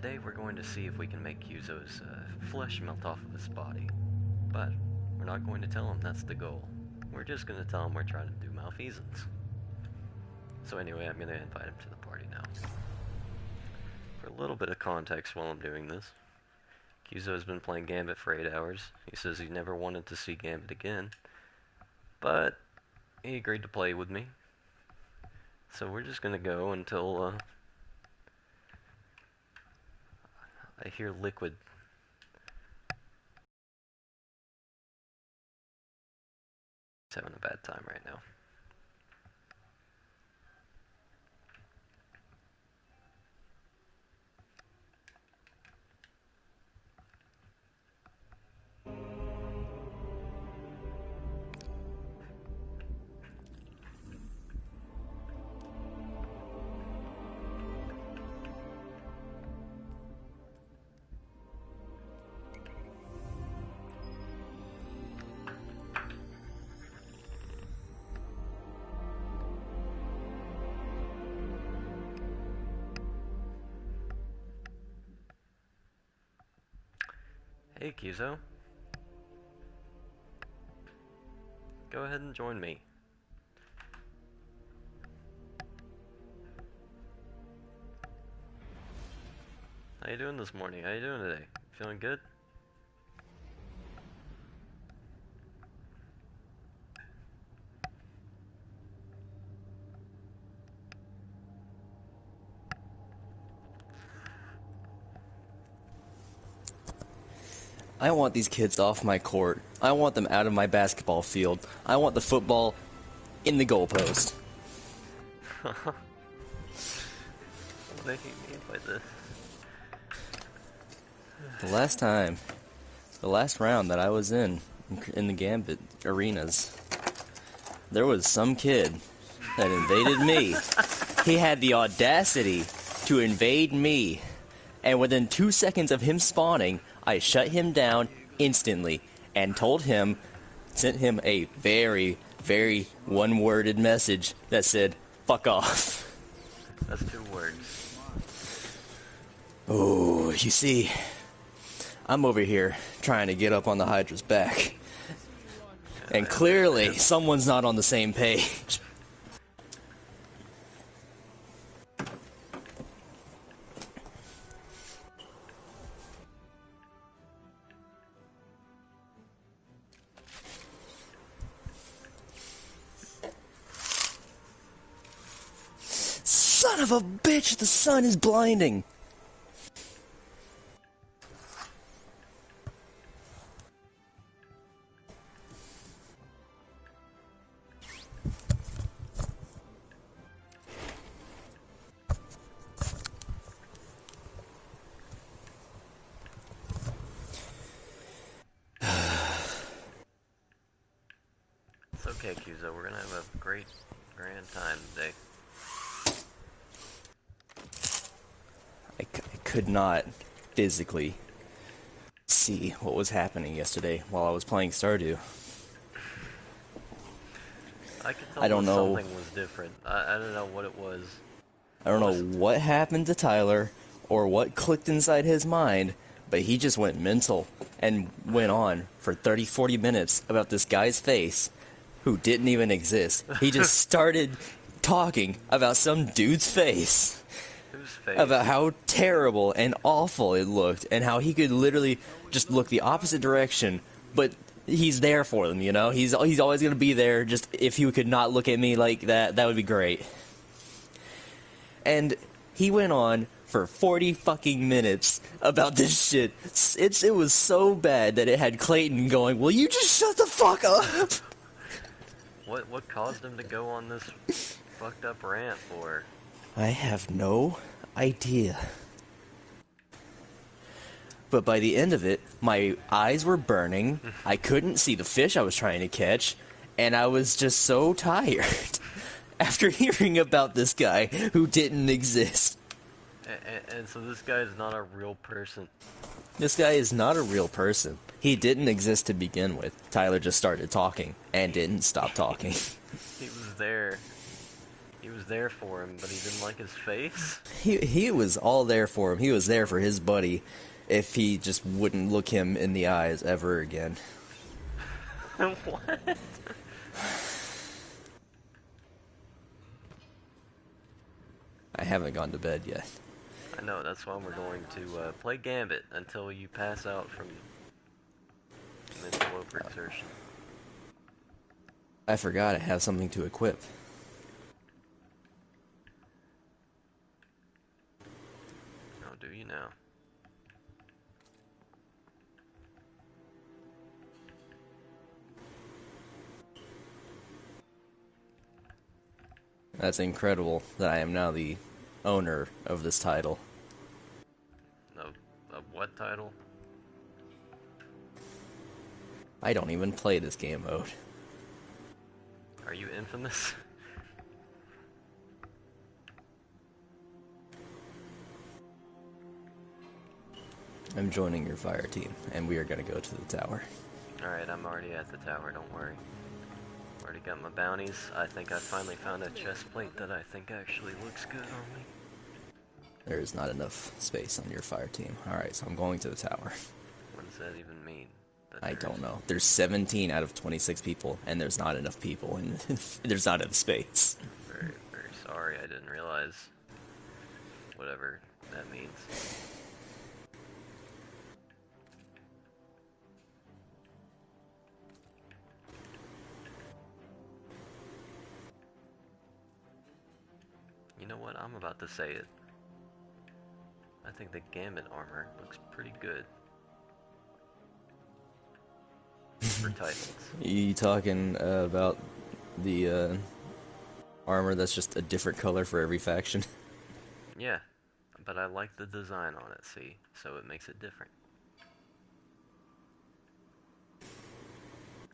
Today we're going to see if we can make Kyuzos' flesh melt off of his body. But we're not going to tell him that's the goal. We're just going to tell him we're trying to do malfeasance. So anyway, I'm going to invite him to the party now. For a little bit of context while I'm doing this, Kyuzo has been playing Gambit for 8 hours. He says he never wanted to see Gambit again, but he agreed to play with me. So we're just going to go until I hear liquid. He's having a bad time right now. Hey Kyuzo. Go ahead and join me. How you doing this morning? How you doing today? Feeling good? I want these kids off my court. I want them out of my basketball field. I want the football in the goalpost. What do you mean by this? The last round that I was in the Gambit arenas, there was some kid that invaded me. He had the audacity to invade me, and within 2 seconds of him spawning, I shut him down instantly and sent him a very, very one-worded message that said, "Fuck off." That's 2 words. Oh, you see, I'm over here trying to get up on the Hydra's back. And clearly, someone's not on the same page. Son of a bitch, the sun is blinding! It's okay, Kyuzo. We're gonna have a great, grand time today. I could not physically see what was happening yesterday while I was playing Stardew. I could tell I don't know. something was different. I don't know what it was. I don't know what happened to Tyler or what clicked inside his mind, but he just went mental and went on for 30-40 minutes about this guy's face who didn't even exist. He just started talking about some dude's face. Whose face? About how terrible and awful it looked, and how he could literally just look the opposite direction, but he's there for them, you know? He's always going to be there. Just if he could not look at me like that, that would be great. And he went on for 40 fucking minutes about this shit. It was so bad that it had Clayton going, "Will you just shut the fuck up?" What caused him to go on this fucked up rant for? I have no idea. But by the end of it, my eyes were burning, I couldn't see the fish I was trying to catch, and I was just so tired after hearing about this guy who didn't exist. And so this guy is not a real person. This guy is not a real person. He didn't exist to begin with. Tyler just started talking and didn't stop talking. He was there. He was there for him, but he didn't like his face? He was all there for him. He was there for his buddy if he just wouldn't look him in the eyes ever again. What? I haven't gone to bed yet. I know, that's why we're going to play Gambit until you pass out from mental overexertion. I forgot I have something to equip. Oh, do you now? That's incredible that I am now the owner of this title. Of what title? I don't even play this game mode. Are you infamous? I'm joining your fire team, and we are going to go to the tower. Alright, I'm already at the tower, don't worry. Already got my bounties. I think I finally found a chest plate that I think actually looks good on me. There is not enough space on your fire team. Alright, so I'm going to the tower. What does that even mean? I don't know. There's 17 out of 26 people, and there's not enough people, and there's not enough space. Very, very sorry, I didn't realize whatever that means. You know what? I'm about to say it. I think the Gambit armor looks pretty good. For Titans. You talking about the armor that's just a different color for every faction? Yeah, but I like the design on it, see? So it makes it different.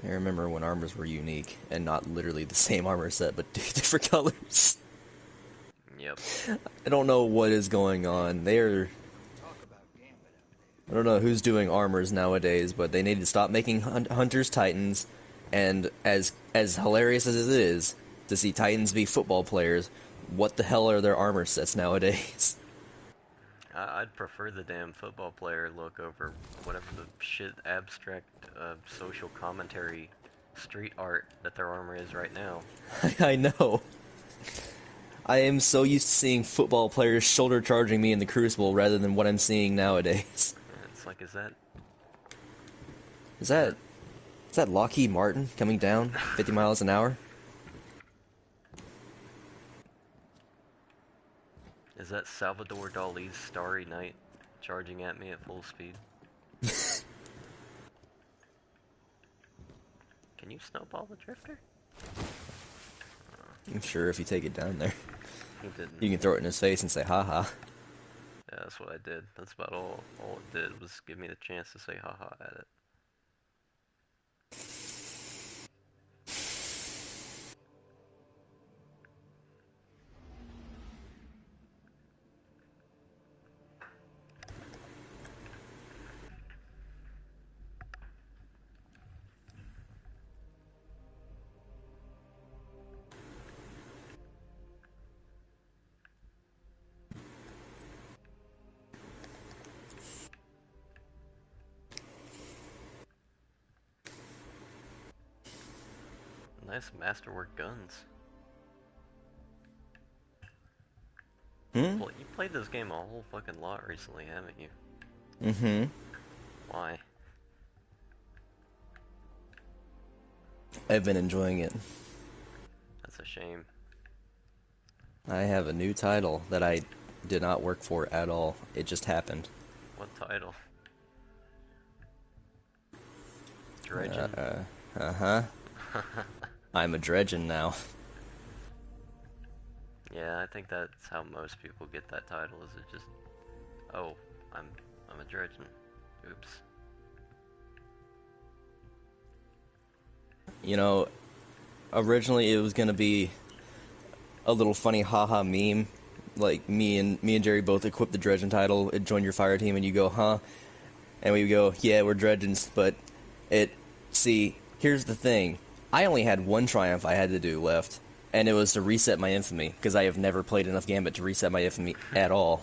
I remember when armors were unique, and not literally the same armor set, but different colors. Yep. I don't know what is going on. I don't know who's doing armors nowadays, but they need to stop making Hunters Titans, and as hilarious as it is to see Titans be football players, what the hell are their armor sets nowadays? I'd prefer the damn football player look over whatever the shit abstract social commentary street art that their armor is right now. I know. I am so used to seeing football players shoulder charging me in the Crucible rather than what I'm seeing nowadays. It's like, is that Lockheed Martin coming down 50 miles an hour? Is that Salvador Dali's Starry Night charging at me at full speed? Can you snowball the drifter? I'm sure if you take it down there, He didn't. you can throw it in his face and say, haha. Yeah, that's what I did. That's about all it did was give me the chance to say haha at it. Nice masterwork guns. Well, you played this game a whole fucking lot recently, haven't you? Mm-hmm. Why? I've been enjoying it. That's a shame. I have a new title that I did not work for at all. It just happened. What title? Dredgen? Uh-huh. I'm a dredgen now. Yeah, I think that's how most people get that title, is it just, oh, I'm a dredgen. Oops. You know, originally it was gonna be a little funny haha meme, like me and Jerry both equip the dredgen title and join your fire team, and you go, huh? And we go, yeah, we're dredgens, but see, here's the thing. I only had one triumph I had to do left, and it was to reset my infamy, because I have never played enough Gambit to reset my infamy at all.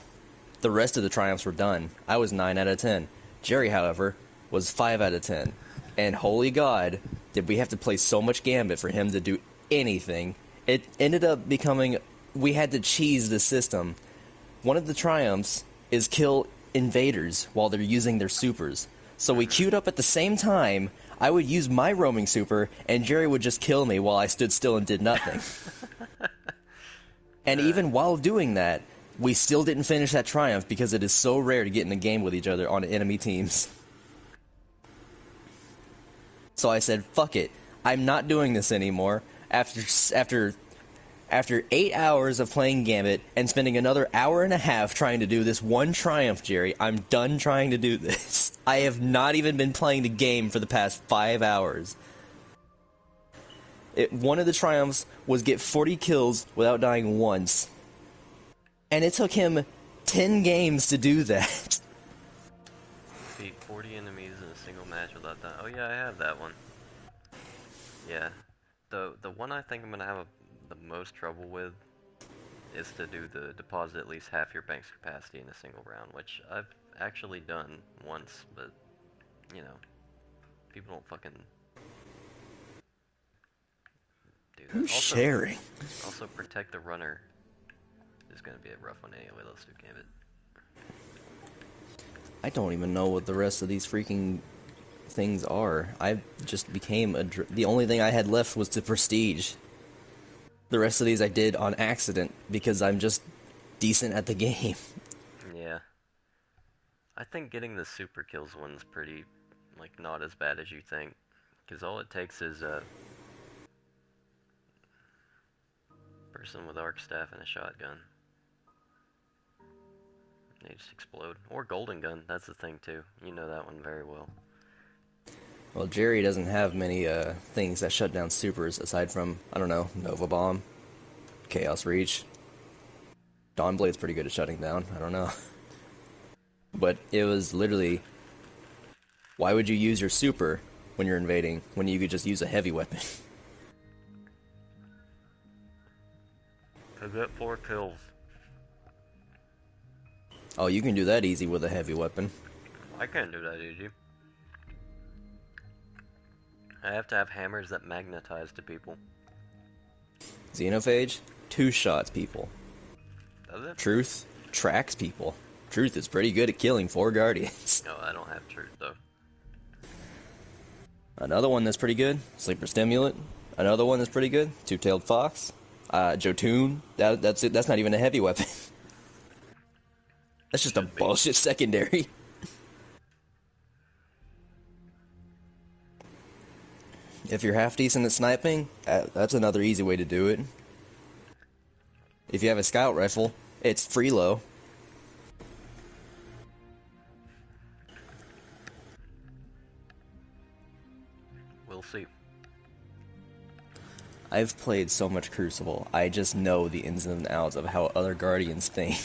The rest of the triumphs were done. I was 9 out of 10. Jerry, however, was 5 out of 10. And holy God, did we have to play so much Gambit for him to do anything. It ended up becoming, we had to cheese the system. One of the triumphs is kill invaders while they're using their supers. So we queued up at the same time. I would use my roaming super, and Jerry would just kill me while I stood still and did nothing. And even while doing that, we still didn't finish that triumph because it is so rare to get in a game with each other on enemy teams. So I said, fuck it. I'm not doing this anymore. After 8 hours of playing Gambit and spending another hour and a half trying to do this one triumph, Jerry, I'm done trying to do this. I have not even been playing the game for the past 5 hours. One of the triumphs was get 40 kills without dying once. And it took him 10 games to do that. Beat 40 enemies in a single match without dying. Oh yeah, I have that one. Yeah. The one I think I'm gonna have the most trouble with is to do the deposit at least half your bank's capacity in a single round, which I've actually done once, but, you know, people don't fucking do that. Who's sharing? Also, protect the runner is gonna be a rough one anyway, let's do Gambit. I don't even know what the rest of these freaking things are. I just became the only thing I had left was the prestige. The rest of these I did on accident because I'm just decent at the game. Yeah. I think getting the super kills one's pretty, like, not as bad as you think. Because all it takes is a person with arc staff and a shotgun. They just explode. Or golden gun, that's the thing too. You know that one very well. Well, Jerry doesn't have many things that shut down supers aside from, I don't know, Nova Bomb, Chaos Reach. Dawnblade's pretty good at shutting down, I don't know. But it was literally, why would you use your super when you're invading when you could just use a heavy weapon? To get 4 kills. Oh, you can do that easy with a heavy weapon. I can't do that easy. I have to have hammers that magnetize to people. Xenophage, 2 shots people. Does it? Truth tracks people. Truth is pretty good at killing 4 guardians. No, I don't have truth though. Another one that's pretty good, Sleeper Stimulant. Another one that's pretty good, Two-Tailed Fox. Jotun, that's it. That's not even a heavy weapon. That's just a bullshit secondary. If you're half decent at sniping, that's another easy way to do it. If you have a scout rifle, it's freelo. We'll see. I've played so much Crucible, I just know the ins and outs of how other Guardians think.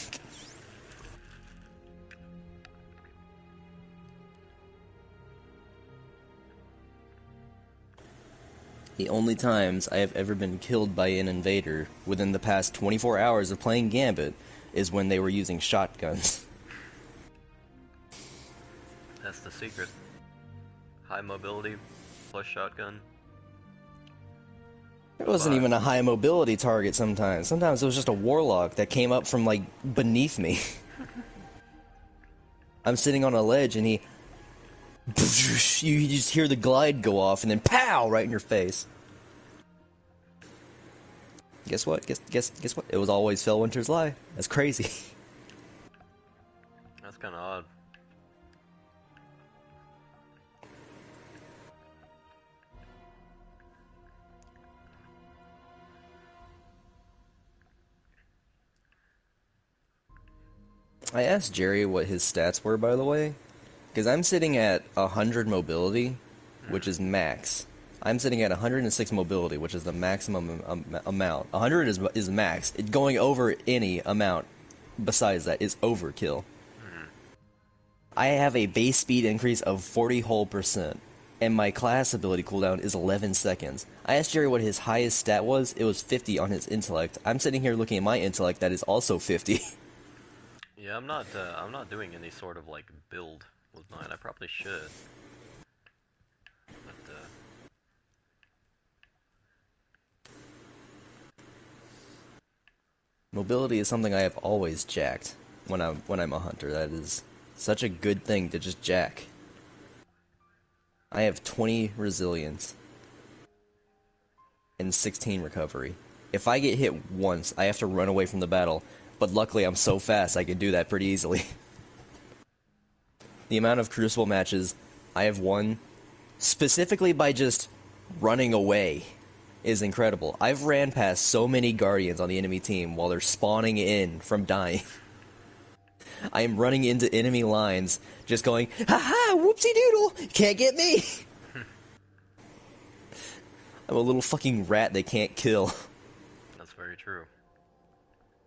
The only times I have ever been killed by an invader within the past 24 hours of playing Gambit is when they were using shotguns. That's the secret. High mobility plus shotgun. It wasn't even a high mobility target sometimes. Sometimes it was just a warlock that came up from, like, beneath me. I'm sitting on a ledge and he... You just hear the glide go off and then pow! Right in your face. Guess what? Guess what? It was always Fellwinter's Lie. That's crazy. That's kinda odd. I asked Jerry what his stats were, by the way. Because I'm sitting at 100 mobility, which is max. I'm sitting at 106 mobility, which is the maximum amount. 100 is max. Going over any amount besides that is overkill. I have a base speed increase of 40 whole %. and my class ability cooldown is 11 seconds. I asked Jerry what his highest stat was. It was 50 on his intellect. I'm sitting here looking at my intellect that is also 50. Yeah, I'm not doing any sort of like build with mine. I probably should. But Mobility is something I have always jacked when I'm a hunter. That is such a good thing to just jack. I have 20 resilience and 16 recovery. If I get hit once, I have to run away from the battle, but luckily I'm so fast I can do that pretty easily. The amount of Crucible matches I have won, specifically by just running away, is incredible. I've ran past so many Guardians on the enemy team while they're spawning in from dying. I am running into enemy lines, just going, ha-ha, whoopsie-doodle, can't get me! I'm a little fucking rat they can't kill. that's very true.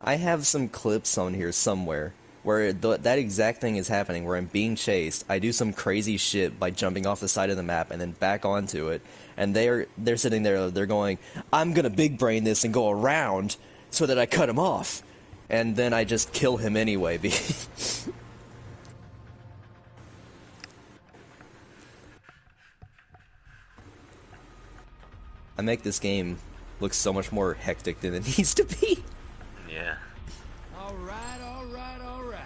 I have some clips on here somewhere where that exact thing is happening, where I'm being chased. I do some crazy shit by jumping off the side of the map and then back onto it, and they're sitting there, they're going, I'm gonna big brain this and go around so that I cut him off. And then I just kill him anyway. I make this game look so much more hectic than it needs to be. Yeah. Alright, alright, alright.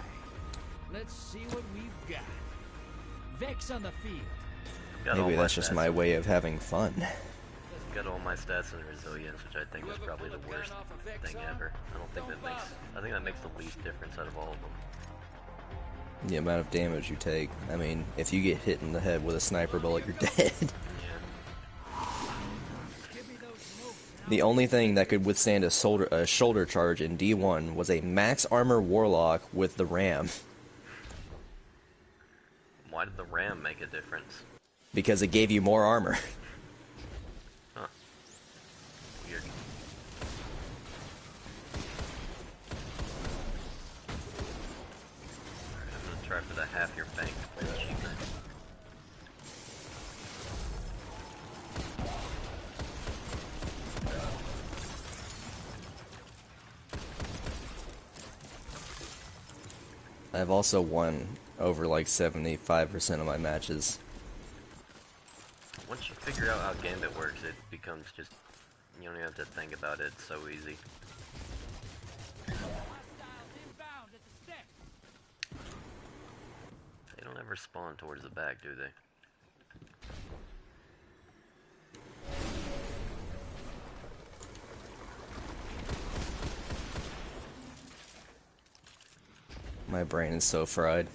Let's see what we've got. Vex on the field. Maybe that's just my way of having fun. Got all my stats and resilience, which I think is probably the worst thing ever. I think that makes the least difference out of all of them. The amount of damage you take. I mean, if you get hit in the head with a sniper bullet, you're dead. The only thing that could withstand a shoulder charge in D1 was a max armor warlock with the ram. Why did the ram make a difference? Because it gave you more armor. Huh. Weird. Alright, I'm gonna try for the half your bank achievement. I've also won over like 75% of my matches. Once you figure out how Gambit works, it becomes just, you don't even have to think about it, it's so easy. They don't ever spawn towards the back, do they? My brain is so fried.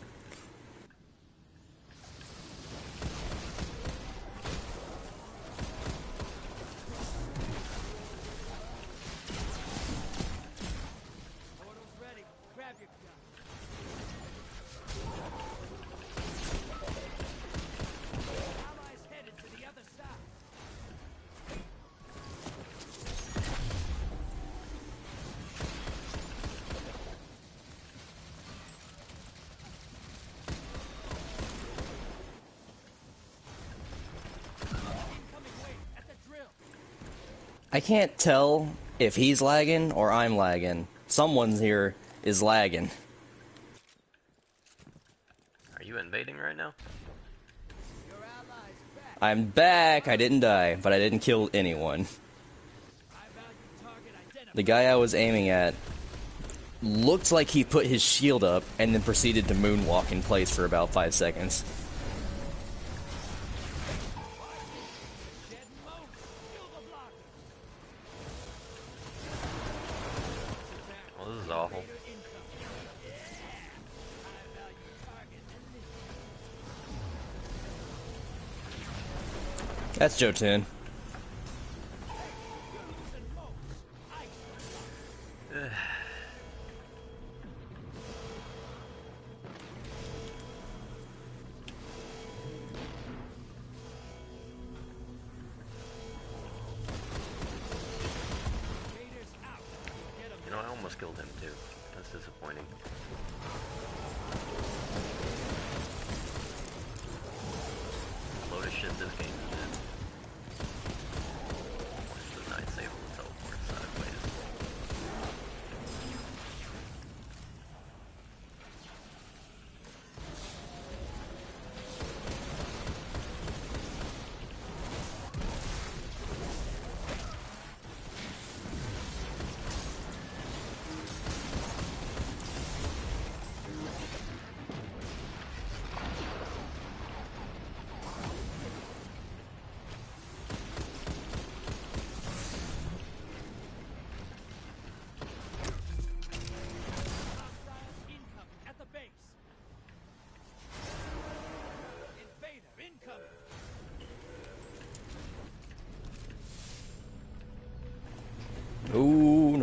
I can't tell if he's lagging or I'm lagging. Someone here is lagging. Are you invading right now? I'm back! I didn't die, but I didn't kill anyone. The guy I was aiming at looked like he put his shield up and then proceeded to moonwalk in place for about 5 seconds. Well, this is awful. That's Jotun. You know, I almost killed him too. That's disappointing. Load of shit this game.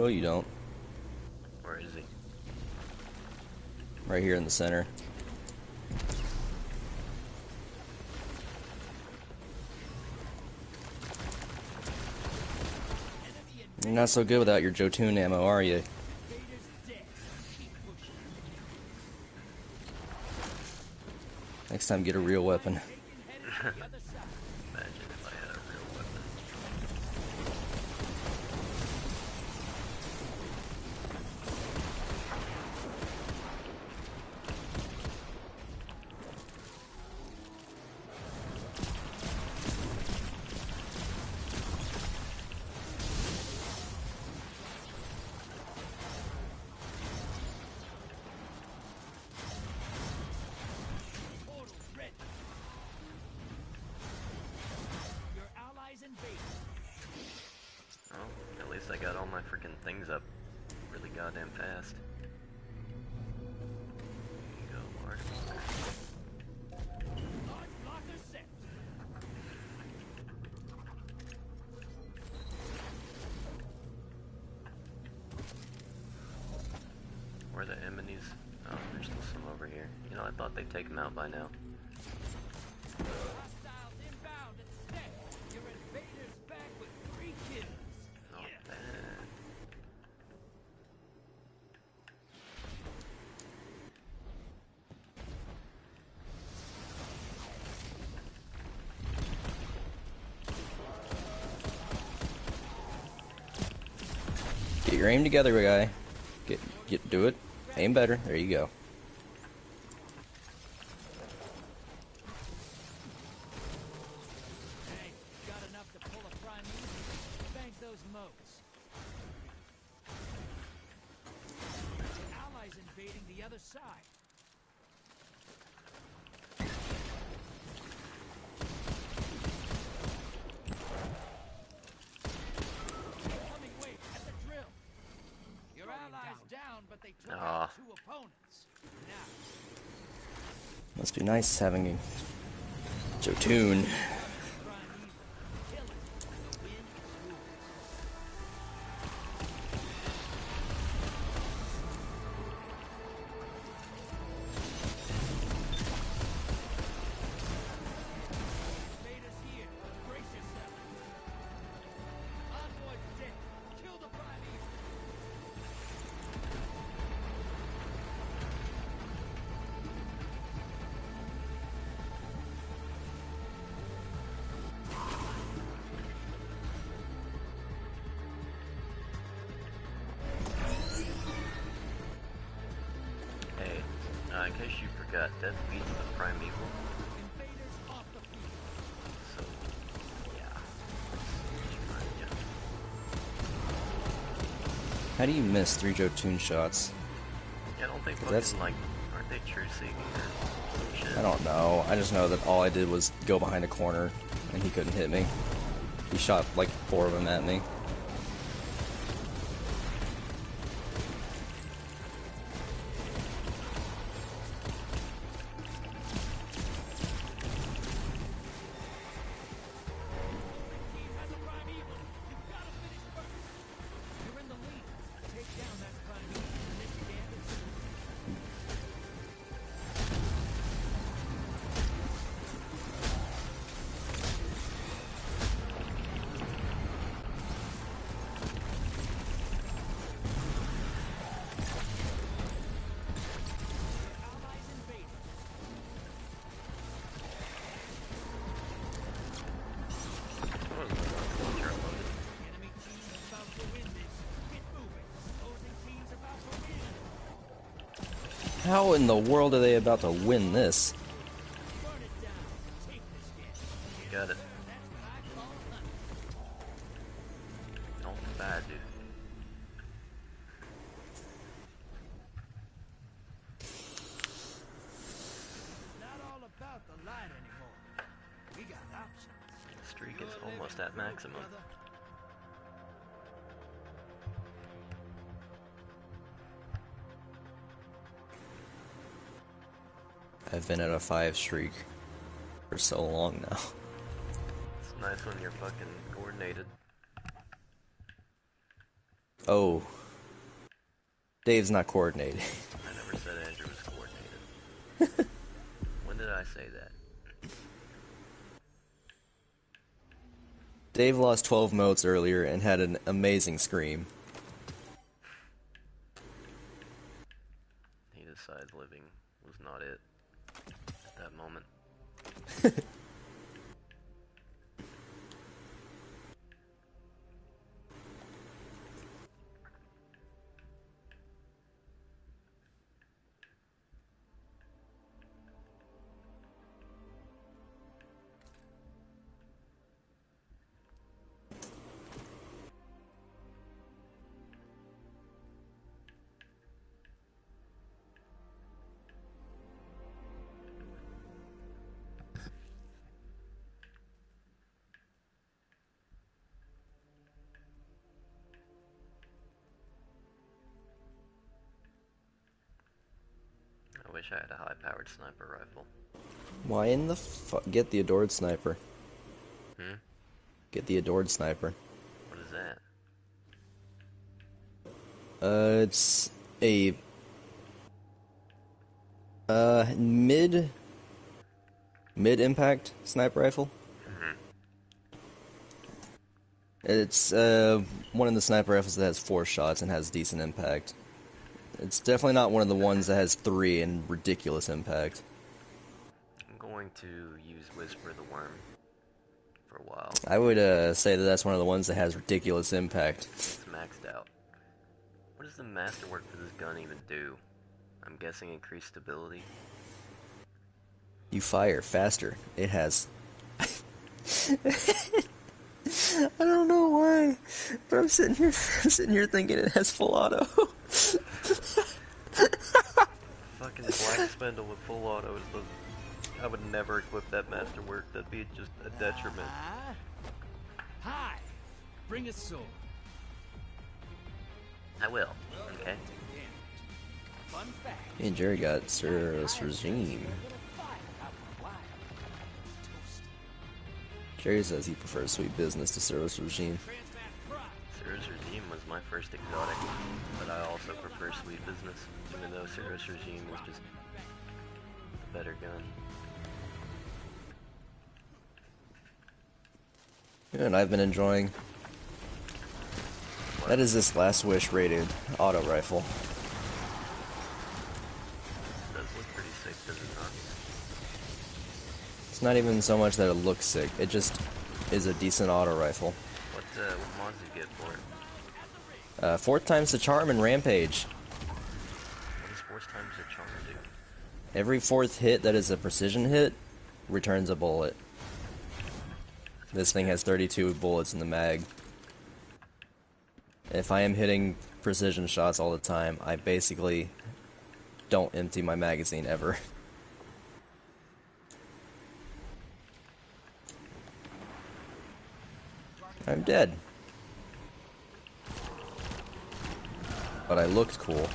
you don't. Where is he? Right here in the center. You're not so good without your Jotun ammo, are you? Next time, get a real weapon. Imagine if I had a real weapon. Oh, at least I got all my freaking things up really goddamn fast. There you go, Mark. Where are the enemies? Oh, there's still some over here. You know, I thought they'd take them out by now. Not bad. Get your aim together, guy. Do it. Aim better. There you go. Hey, got enough to pull a prime easy. Bank those moats. Allies invading the other side. Incoming wave at the drill. Your allies down, but they took out 2 opponents. Now, Must be nice having a Jotun. prime evil. Kill it. The win is yours. Invaders here. Brace yourself. Envoy's dead. Kill the prime evil. Hey, in case you forgot, Death beats the Primeval. Invaders off the field. So, yeah. Just remind ya. How do you miss 3 Jotun shots? Yeah, I don't think That's- fucking, like, aren't they true seeking or some shit? I don't know. I just know that all I did was go behind a corner and he couldn't hit me. He shot like 4 of them at me. Team has a prime evil. You've got to finish first. You're in the lead. Take down that prime evil and let your gambits. Allies invading. What was the launcher loaded? Enemy team is about to win this. Get moving. Opposing team's about to win. How in the world are they about to win this? Burn it down. Take this game. Got it. That's what I call hunting. Not bad, dude. It's not all about the light anymore. We got options. The streak is You're almost living at proof, maximum. brother. I've been at a 5 streak for so long now. It's nice when you're fucking coordinated. Oh, Dave's not coordinated. I never said Andrew was coordinated. When did I say that? Dave lost 12 motes earlier and had an amazing scream. He decided living was not it at that moment. I wish I had a high-powered sniper rifle. Why in the get the adored sniper? Hmm? Get the adored sniper. What is that? It's a mid-impact sniper rifle. Mm-hmm. It's one of the sniper rifles that has 4 shots and has decent impact. It's definitely not one of the ones that has 3 and ridiculous impact. I'm going to use Whisper the Worm for a while. I would say that that's one of the ones that has ridiculous impact. It's maxed out. What does the masterwork for this gun even do? I'm guessing increased stability. You fire faster. It has... I don't know why, but I'm sitting here thinking it has full auto. Fucking Black Spindle with full auto is the... I would never equip that masterwork. That'd be just a detriment. Hi. Bring a sword. I will. Okay. Fun fact. Me and Jerry got Service Regime. Jerry says he prefers Sweet Business to Service Regime. Cirrus Regime was my first exotic, but I also prefer Sweet Business, even though Cirrus Regime is just a better gun. And I've been enjoying. That is this Last Wish rated auto rifle. It does look pretty sick, does it not? It's not even so much that it looks sick, it just is a decent auto rifle. What mods did you get for it? 4th time's the charm and Rampage. What does 4 times the charm do? Every 4th hit that is a precision hit returns a bullet. This thing has 32 bullets in the mag. If I am hitting precision shots all the time, I basically don't empty my magazine ever. I'm dead. But I looked cool.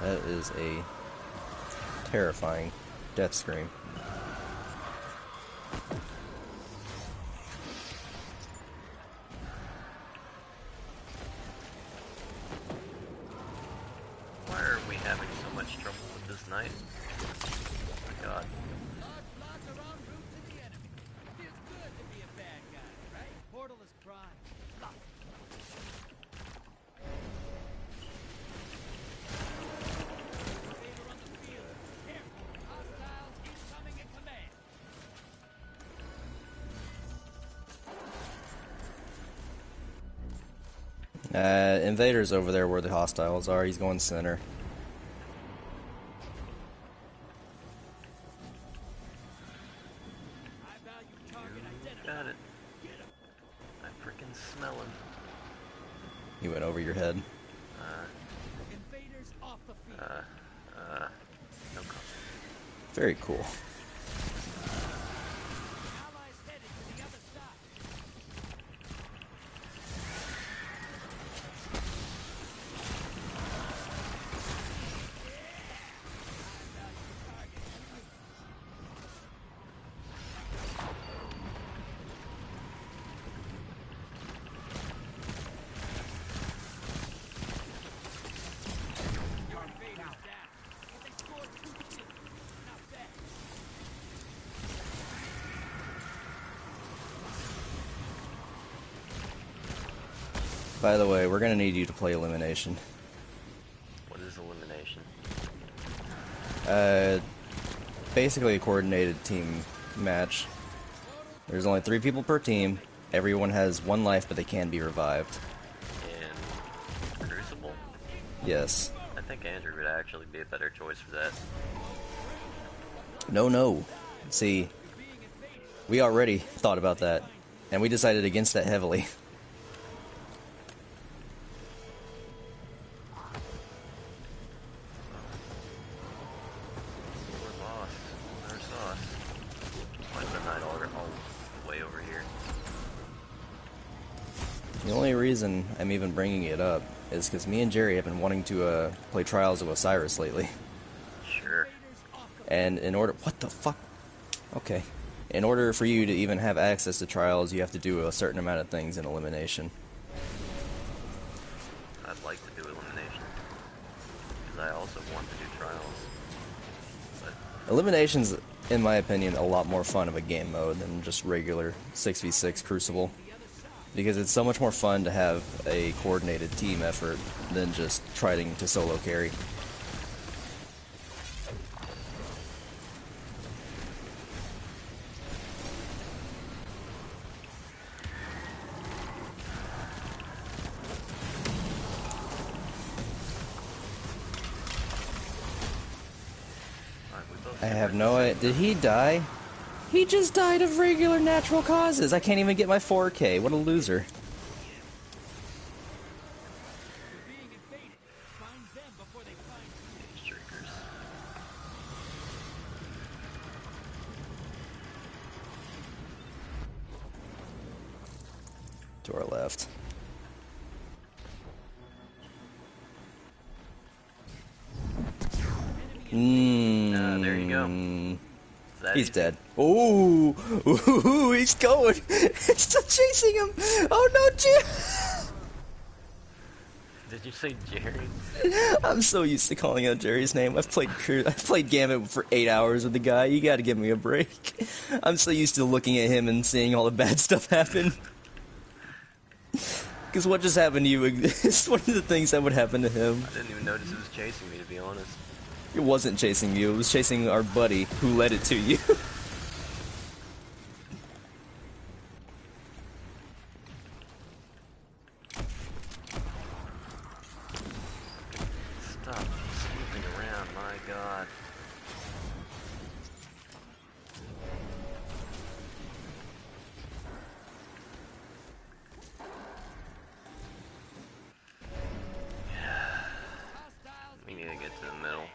That is a terrifying death scream. Why are we having so much trouble with this knight? Oh my god. Lots are en route to the enemy. Feels good to be a bad guy, right? Portal is prime. Lock. Favor on the field. Careful. Hostiles incoming at command. Invaders over there where the hostiles are. He's going center. I value target You identified. got it. I freaking smell him. He went over your head. Invaders off the field. No comment. Very cool. Allies headed to the other side. By the way, we're gonna need you to play elimination. What is elimination? Basically a coordinated team match. There's only 3 people per team. Everyone has 1 life, but they can be revived. In Crucible? Yes. I think Andrew would actually be a better choice for that. No. See, we already thought about that, and we decided against that heavily. We're lost. Our sauce. Why is the night all the way over here? The only reason I'm even bringing it up is because me and Jerry have been wanting to play Trials of Osiris lately. Sure. And in order... What the fuck? Okay. In order for you to even have access to Trials, you have to do a certain amount of things in Elimination. I'd like to do elimination. Because I also want to do trials. But Elimination's, in my opinion, a lot more fun of a game mode than just regular 6v6 Crucible. Because it's so much more fun to have a coordinated team effort than just trying to solo carry. we both I should have win no this. idea. Did he die? He just died of regular natural causes. I can't even get my 4K. What a loser. You're being invaded. Find them before they find you. Streakers. To our left. There you go. Is that He's easy? dead. Ooh, ooh, he's going. He's still chasing him. Oh no, Jerry. Did you say Jerry? I'm so used to calling out Jerry's name. I've played Gambit for 8 hours with the guy. You got to give me a break. I'm so used to looking at him and seeing all the bad stuff happen. Because what just happened to you is one of the things that would happen to him. I didn't even notice it was chasing me, to be honest. It wasn't chasing you. It was chasing our buddy who led it to you. Stop snooping around, my god. We need to get to the middle.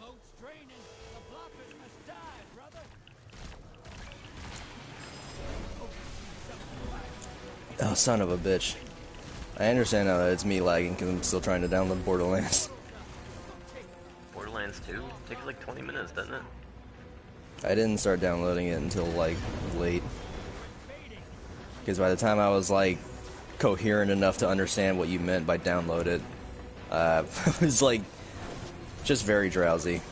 Moat's draining. The bloppers must die, brother. Oh, son of a bitch. I understand now that it's me lagging because I'm still trying to download Borderlands. Borderlands 2 takes like 20 minutes, doesn't it? I didn't start downloading it until like late. Because by the time I was like coherent enough to understand what you meant by download it, I was like just very drowsy.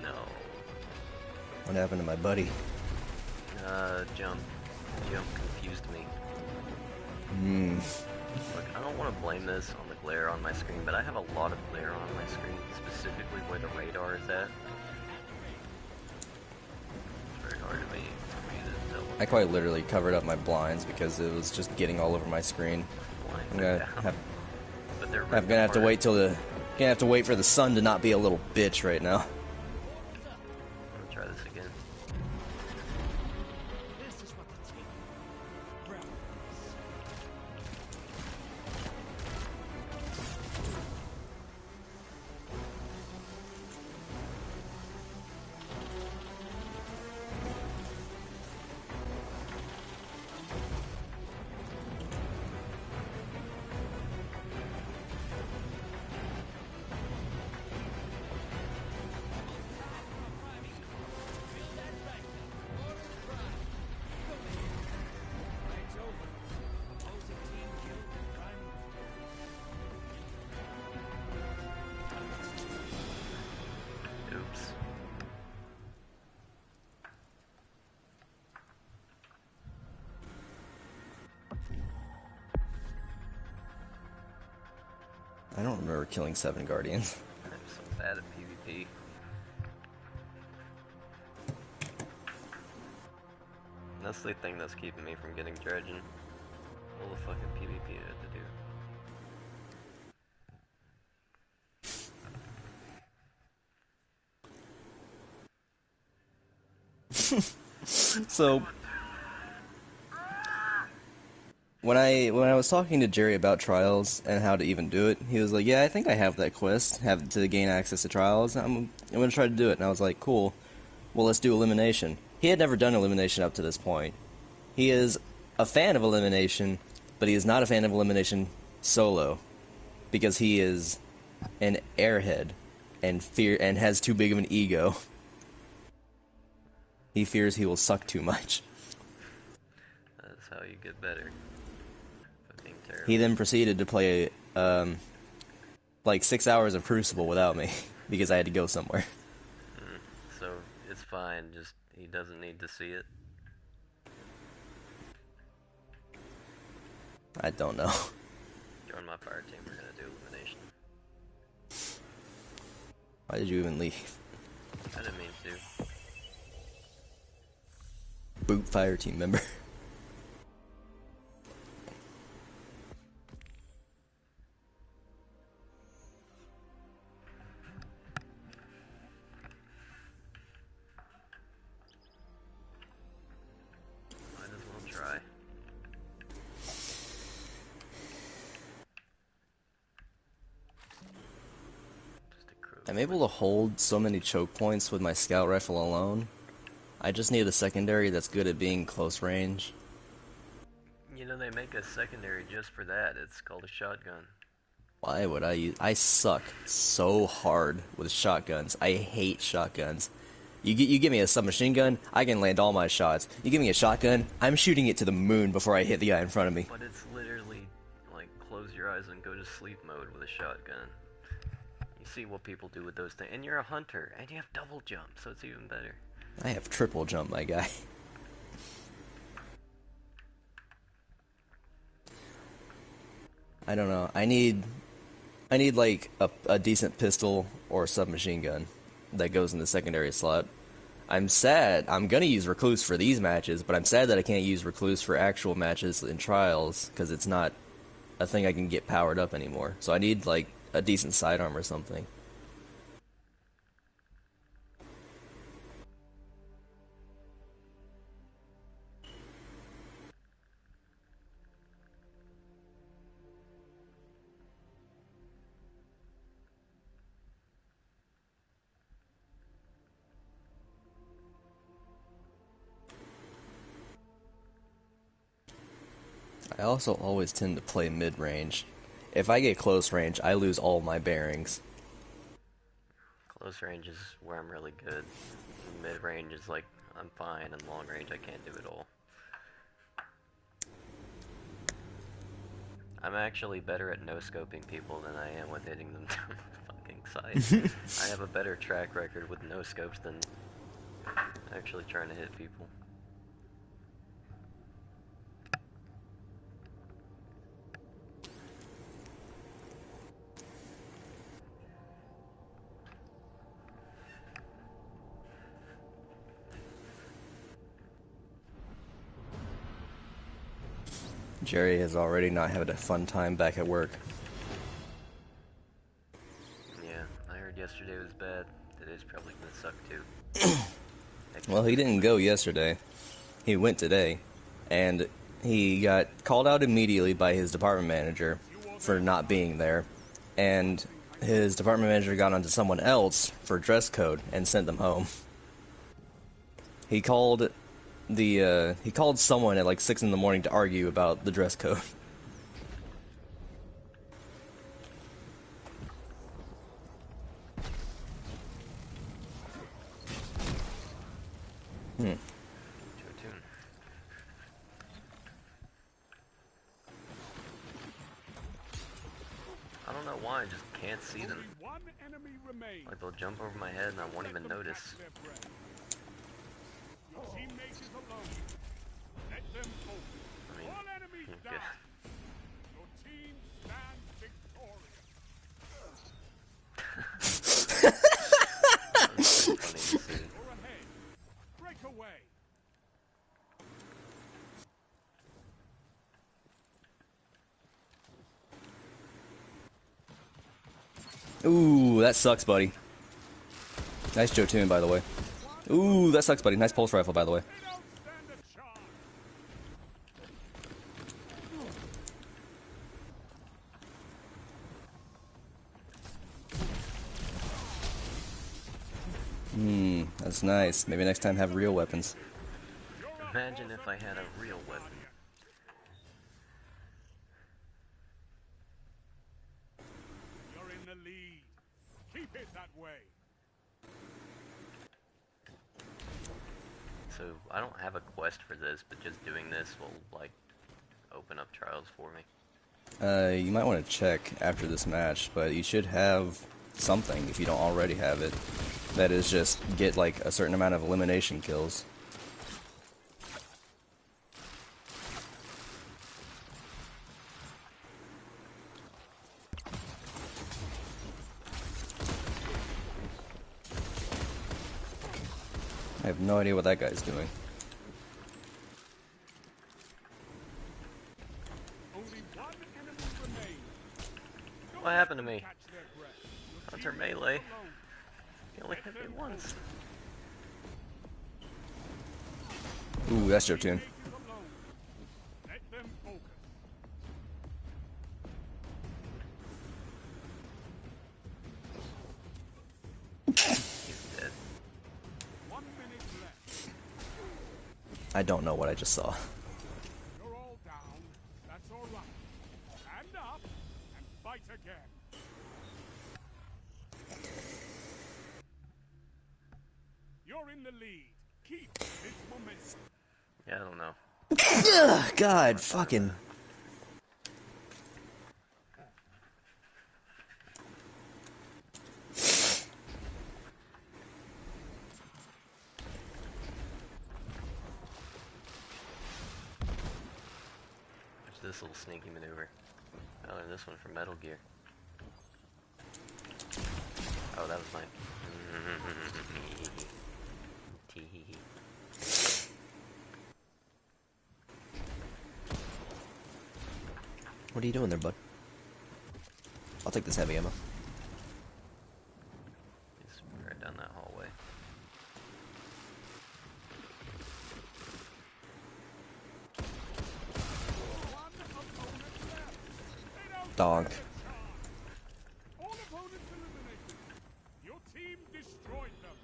No. What happened to my buddy? Jump. Jump confused me. Look, I don't want to blame this on the glare on my screen, but I have a lot of glare on my screen, specifically where the radar is at. It's very hard to me to tell. I quite literally covered up my blinds because it was just getting all over my screen. Blinds I'm are gonna down, have, but they're I'm ripped gonna have to apart. wait till gonna have to wait for the sun to not be a little bitch right now. I'm gonna try this again. This is what the team. Brown. I don't remember killing 7 Guardians. I'm so bad at PvP. That's the thing that's keeping me from getting dredging. All the fucking PvP I had to do. So when I was talking to Jerry about trials and how to even do it, he was like, "Yeah, I think I have that quest, have to gain access to trials. I'm gonna try to do it." And I was like, "Cool. Well, let's do elimination." He had never done elimination up to this point. He is a fan of elimination, but he is not a fan of elimination solo because he is an airhead and has too big of an ego. He fears he will suck too much. That's how you get better. Fucking terrible. He then proceeded to play like 6 hours of Crucible without me because I had to go somewhere. So it's fine, just he doesn't need to see it. I don't know. Join my fire team, we're gonna do elimination. Why did you even leave? I didn't mean to. Boot fire team member. Might as well try. Just a crew. I'm able to hold so many choke points with my scout rifle alone. I just need a secondary that's good at being close range. You know, they make a secondary just for that. It's called a shotgun. Why would I use... I suck so hard with shotguns. I hate shotguns. You give me a submachine gun, I can land all my shots. You give me a shotgun, I'm shooting it to the moon before I hit the guy in front of me. But it's literally like close your eyes and go to sleep mode with a shotgun. You see what people do with those things. And you're a hunter, and you have double jump, so it's even better. I have triple jump, my guy. I don't know. I need like a decent pistol or submachine gun that goes in the secondary slot. I'm sad. I'm gonna use Recluse for these matches, but I'm sad that I can't use Recluse for actual matches in trials because it's not a thing I can get powered up anymore. So I need like a decent sidearm or something. I also always tend to play mid-range. If I get close range, I lose all my bearings. Close range is where I'm really good. Mid range is like I'm fine, and long range I can't do it all. I'm actually better at no-scoping people than I am with hitting them down the fucking sight. I have a better track record with no-scopes than actually trying to hit people. Jerry has already not had a fun time back at work. Yeah, I heard yesterday was bad. Today's probably gonna suck too. Well, he didn't go yesterday. He went today. And he got called out immediately by his department manager for not being there. And his department manager got onto someone else for dress code and sent them home. He called someone at like 6 in the morning to argue about the dress code. I don't know why, I just can't see them. Only one enemy remains. Like they'll jump over my head and I won't even notice. Your teammate is alone. Let them focus. I mean, All enemies okay. die. Your team stands victorious. Ooh, that sucks, buddy. Nice Jotun, by the way. Ooh, that sucks, buddy. Nice pulse rifle, by the way. They don't stand a chance. That's nice. Maybe next time have real weapons. Imagine if I had a real weapon. You're in the lead. Keep it that way. So I don't have a quest for this, but just doing this will like open up trials for me. You might want to check after this match, but you should have something if you don't already have it. That is just get like a certain amount of elimination kills. I have no idea what that guy's doing. Only one enemy remains. What happened to me? Catch their breath. Your Hunter team melee. is alone. You only hit me once. Ooh, that's Jotun. Teammate is alone. Let them focus. He's dead. 1 minute left. I don't know what I just saw. You're all down. That's all right. Stand up and fight again. You're in the lead. Keep this momentum. Yeah, I don't know. Ugh, God, fucking. What's this little sneaky maneuver? I learned this one from Metal Gear. Oh, that was mine. Tee-hee-hee. What are you doing there, bud? I'll take this heavy ammo. He's right down that hallway. One opponent left. They don't Dog. stand a chance. All opponents eliminated. Your team destroyed them.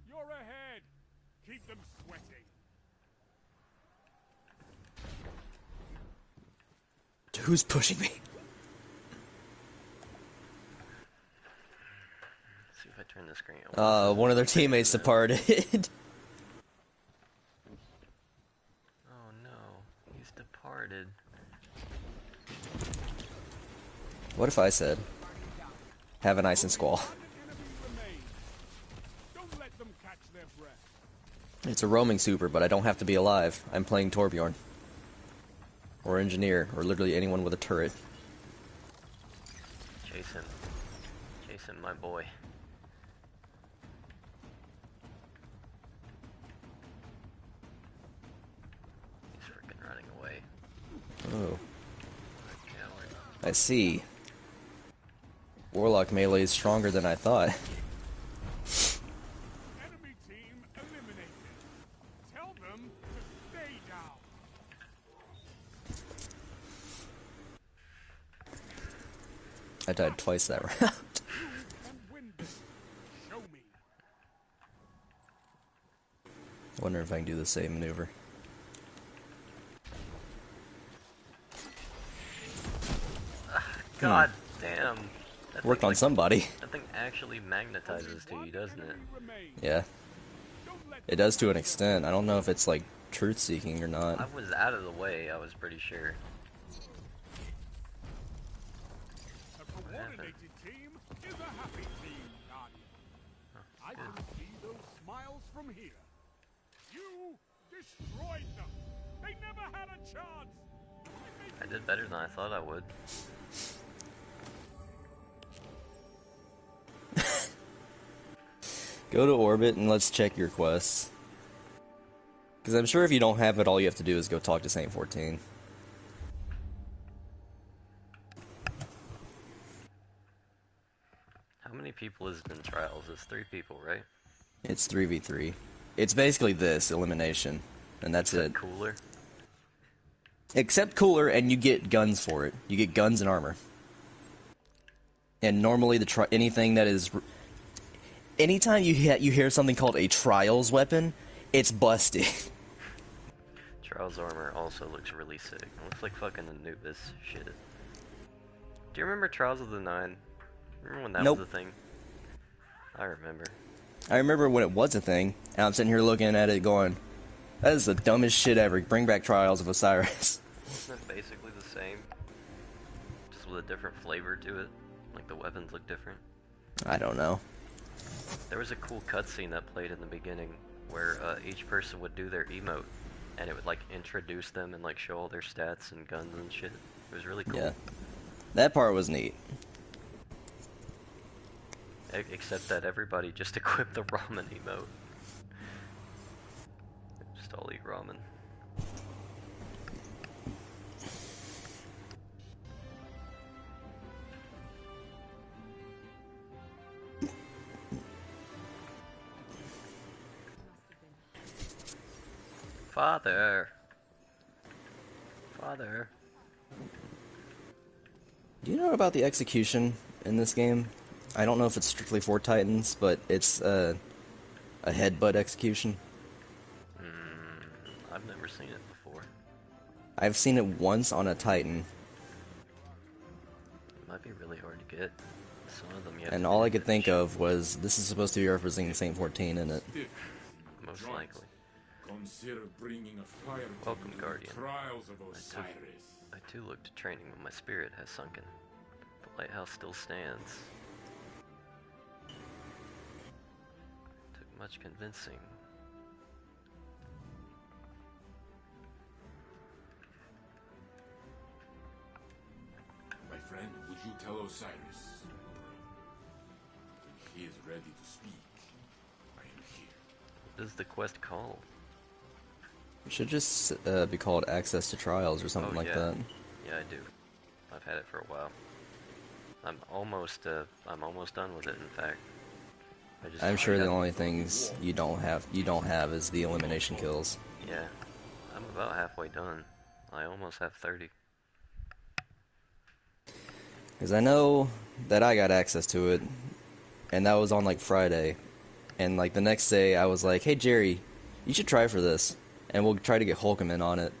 You're ahead. Keep them sweating. Who's pushing me? Let's see if I turn the screen on. One of their teammates departed. Oh no, he's departed. What if I said, have an ice and squall? One enemy remains. Don't let them catch their breath. It's a roaming super, but I don't have to be alive. I'm playing Torbjorn. Or engineer, or literally anyone with a turret. Chase him. Chase him, my boy. He's freaking running away. Oh, Coward. I see. Warlock melee is stronger than I thought. Enemy team eliminated. Tell them to stay down. I died twice that round. You can win this. Show me. I wonder if I can do the same maneuver. God damn. That Worked thing, on like, somebody. That thing actually magnetizes to you, doesn't it? Enemy remains. Yeah, Don't let it does to an extent. I don't know if it's like truth-seeking or I not. was out of the way, I was pretty sure. a coordinated team is a happy team, Guardian. I can see those smiles from here. You destroyed them. They never had a chance. I did better than I thought I would. Go to orbit and let's check your quests. Because I'm sure if you don't have it, all you have to do is go talk to Saint 14. people is it in Trials? It's 3 people, right? It's 3v3. It's basically this elimination, and that's Is that it. cooler? Except cooler, and you get guns for it. You get guns and armor. And normally anything that is, anytime you hear something called a Trials weapon, it's busted. Trials armor also looks really sick. It looks like fucking Anubis shit. Do you remember Trials of the Nine? Remember when that Nope. was a thing? I remember. I remember when it was a thing, and I'm sitting here looking at it going, that is the dumbest shit ever. Bring back Trials of Osiris. Isn't it basically the same? Just with a different flavor to it? Like the weapons look different? I don't know. There was a cool cutscene that played in the beginning where each person would do their emote and it would like introduce them and like show all their stats and guns and shit. It was really cool. Yeah. That part was neat. Except that everybody just equipped the ramen emote. Just all eat ramen. Father! Father! Do you know about the execution in this game? I don't know if it's strictly for Titans, but it's a headbutt execution. I've never seen it before. I've seen it once on a Titan, It might be really hard to get. Some of them you have and to all I do could that think shit. of was this is supposed to be representing Saint 14 in it. Most likely. Consider bringing a fire to Welcome, me to the Guardian. trials of Osiris. I too look to training when my spirit has sunken. The lighthouse still stands. Took much convincing. My friend, would you tell Osiris? When he is ready to speak, I am here. What is the quest called? It should just be called Access to Trials or something Oh, like yeah. that. Yeah, I do. I've had it for a while. I'm almost done with it. In fact, I'm sure the haven't- only things you don't have is the elimination kills. Yeah, I'm about halfway done. I almost have 30. Because I know that I got access to it, and that was on like Friday. And like the next day, I was like, hey Jerry, you should try for this, and we'll try to get Hulkman on it.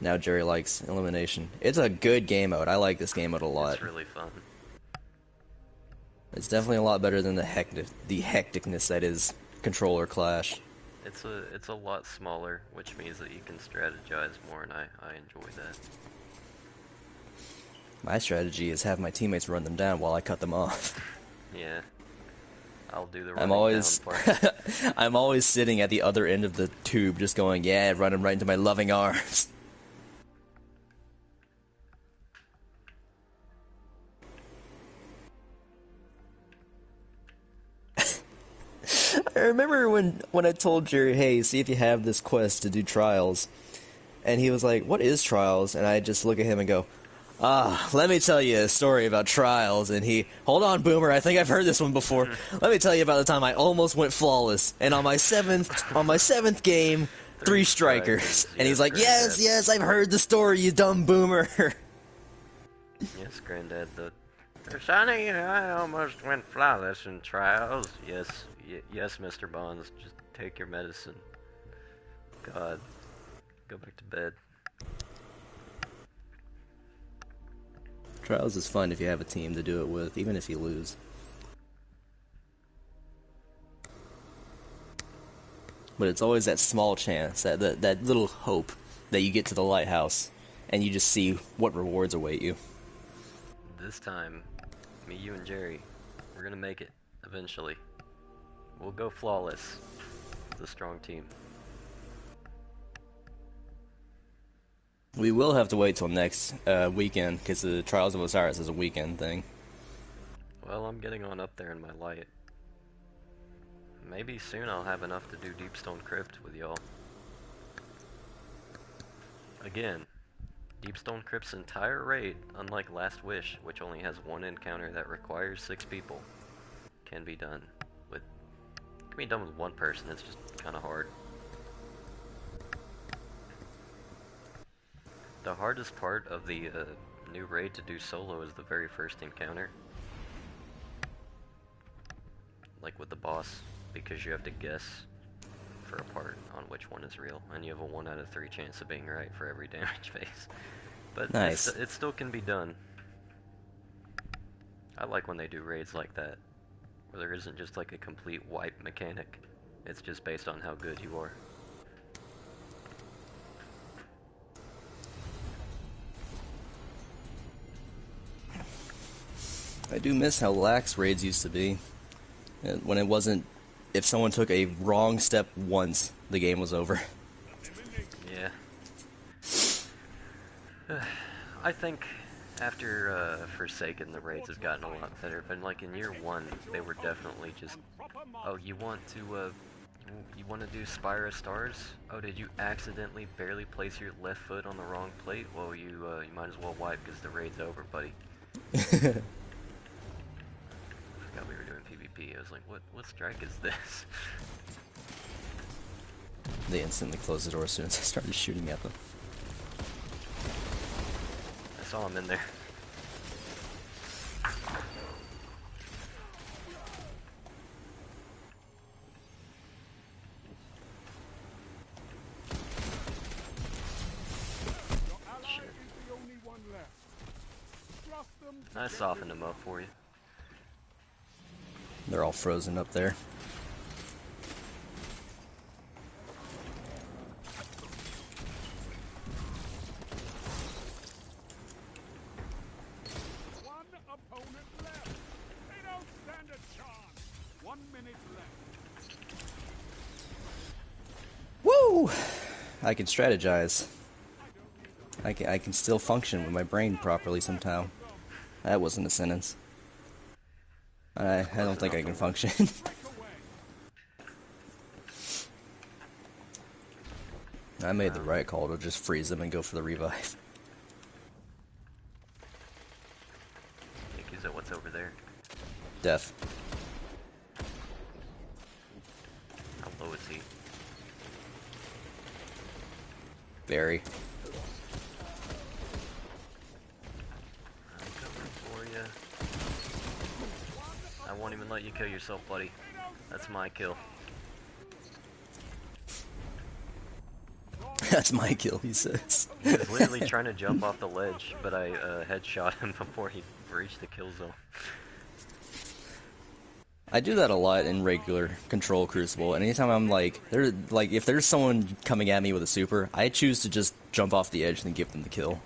Now Jerry likes elimination. It's a good game mode. I like this game mode a lot. It's really fun. It's definitely a lot better than the hecticness that is Controller Clash. It's a lot smaller, which means that you can strategize more, and I enjoy that. My strategy is have my teammates run them down while I cut them off. Yeah, I'll do the I'm running always, down part. I'm always sitting at the other end of the tube, just going, yeah, run him right into my loving arms. I remember when I told Jerry, hey, see if you have this quest to do trials, and he was like, what is trials? And I just look at him and go, let me tell you a story about trials. And he, hold on, Boomer, I think I've heard this one before. Let me tell you about the time I almost went flawless, and on my seventh game, 3 strikers. And he's like, Granddad. yes, I've heard the story, you dumb Boomer. Yes, Granddad, Sonny, I almost went flawless in trials. Yes, Mr. Bonds, just take your medicine. God, go back to bed. Trials is fun if you have a team to do it with, even if you lose. But it's always that small chance, that little hope that you get to the lighthouse, and you just see what rewards await you. This time, me, you, and Jerry, we're gonna make it, eventually. We'll go flawless. It's a strong team. We will have to wait till next weekend, because the Trials of Osiris is a weekend thing. Well, I'm getting on up there in my light. Maybe soon I'll have enough to do Deepstone Crypt with y'all. Again, Deepstone Crypt's entire raid, unlike Last Wish, which only has one encounter that requires 6 people, can be done with one person. It's just kind of hard. The hardest part of the new raid to do solo is the very first encounter. Like with the boss, because you have to guess for a part on which one is real, and you have a 1 out of 3 chance of being right for every damage phase. But nice. It still can be done. I like when they do raids like that, where there isn't just like a complete wipe mechanic. It's just based on how good you are. I do miss how lax raids used to be. When it wasn't, if someone took a wrong step once, the game was over. Yeah. I think after Forsaken, the raids have gotten a lot better, but like in year 1, they were definitely just, oh, you want to do Spire of Stars? Oh, did you accidentally barely place your left foot on the wrong plate? Well, you might as well wipe because the raid's over, buddy. I forgot we were doing PvP. I was like, what strike is this? They instantly closed the door as soon as I started shooting at them. I saw him in there. I softened him up for you. They're all frozen up there. One opponent left. They don't stand a chance. 1 minute left. Woo! I can strategize. I can still function with my brain properly somehow. That wasn't a sentence. I don't think I can function. I made the right call to just freeze them and go for the revive. Hey, Kyuzos, what's over there? Death. How low is he? Very. I'm coming for you. I won't even let you kill yourself, buddy. That's my kill. That's my kill, he says. He was literally trying to jump off the ledge, but I headshot him before he reached the kill zone. I do that a lot in regular Control Crucible. And anytime I'm like if there's someone coming at me with a super, I choose to just jump off the edge and give them the kill.